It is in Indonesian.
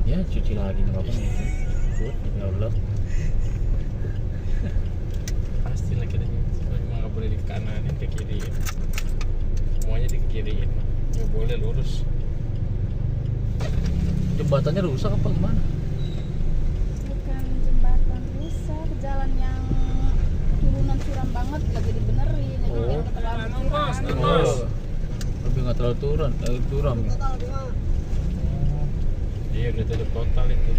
Ya cuci lagi nggak apa-apa nih. Ya Allah. Pasti lah kita memang nggak boleh di kanan ke kiri, semuanya di kiriin, nggak boleh lurus. Jembatannya rusak apa gimana? Bukan jembatan rusak, jalan yang turunan curam banget lagi dibenerin, jadi Oh. biar nggak terlalu curam. Oh, lebih nggak terlalu curam ya. Iya udah tutup total itu.